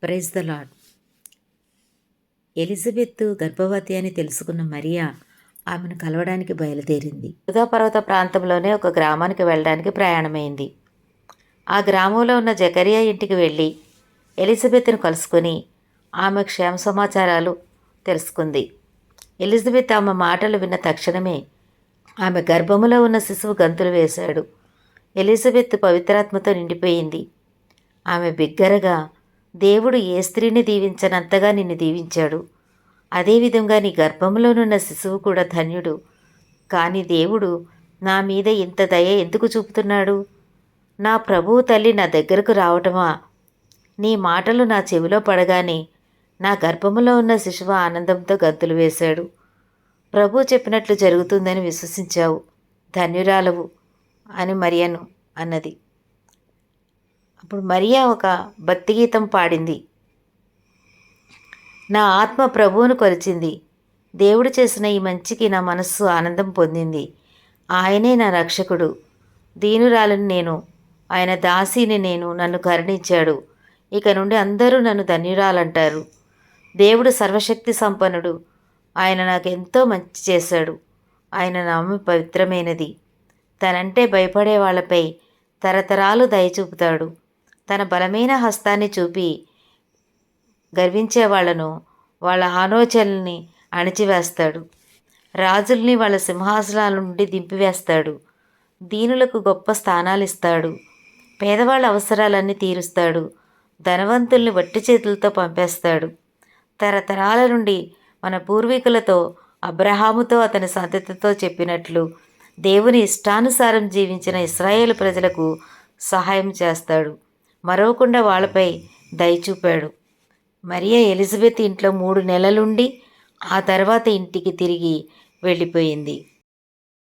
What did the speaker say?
Praise the lord. Elizabeth గర్భవతి అని తెలుసుకున్న మరియా ఆమెను కలవడానికి బయలుదేరింది. యూదా పర్వత ప్రాంతంలోనే ఒక గ్రామానికి వెళ్ళడానికి ప్రయాణమైంది. ఆ గ్రామంలో ఉన్న జకరియా ఇంటికి వెళ్ళి ఎలిజబెత్ను కలుసుకొని ఆమె క్షేమ సమాచారాలు తెలుసుకుంది. ఎలిజబెత్ ఆమె మాటలు విన్న తక్షణమే ఆమె గర్భములో ఉన్న శిశువు గంతులు వేశాడు. ఎలిజబెత్ పవిత్రాత్మతో నిండిపోయింది. ఆమె బిగ్గరగా, దేవుడు ఏ స్త్రీని దీవించనంతగా నిన్ను దీవించాడు. అదేవిధంగా నీ గర్భంలోనున్న శిశువు కూడా ధన్యుడు. కానీ దేవుడు నా మీద ఇంత దయ ఎందుకు చూపుతున్నాడు? నా ప్రభువు తల్లి నా దగ్గరకు రావటమా? నీ మాటలు నా చెవిలో పడగానే నా గర్భములో ఉన్న శిశువు ఆనందంతో గంతులు వేశాడు. ప్రభు చెప్పినట్లు జరుగుతుందని విశ్వసించావు. ధన్యురాలవు అని మరియను అన్నది. అప్పుడు మరియా ఒక భక్తి గీతం పాడింది. నా ఆత్మ ప్రభువును కొలిచింది. దేవుడు చేసిన ఈ మంచికి నా మనస్సు ఆనందం పొందింది. ఆయనే నా రక్షకుడు. దీనురాలను నేను, ఆయన దాసిని నేను, నన్ను కరుణించాడు. ఇక నుండి అందరూ నన్ను ధన్యురాలంటారు. దేవుడు సర్వశక్తి సంపన్నుడు. ఆయన నాకెంతో మంచి చేశాడు. ఆయన నామం పవిత్రమైనది. తనంటే భయపడే వాళ్ళపై తరతరాలు దయచూపుతాడు. తన బలమైన హస్తాన్ని చూపి గర్వించే వాళ్లను, వాళ్ళ ఆలోచనల్ని అణిచివేస్తాడు. రాజుల్ని వాళ్ళ సింహాసనాల నుండి దింపివేస్తాడు. దీనులకు గొప్ప స్థానాలు ఇస్తాడు. పేదవాళ్ళ అవసరాలన్నీ తీరుస్తాడు. ధనవంతుల్ని వట్టి చేతులతో పంపేస్తాడు. తరతరాల నుండి మన పూర్వీకులతో, అబ్రహాముతో, అతని సంతతితో చెప్పినట్లు దేవుని ఇష్టానుసారం జీవించిన ఇశ్రాయేలు ప్రజలకు సహాయం చేస్తాడు. మరవకుండా వాళ్ళపై దయచూపాడు. మరియా ఎలిజబెత్ ఇంట్లో 3 నెలలుండి ఆ తర్వాత ఇంటికి తిరిగి వెళ్ళిపోయింది.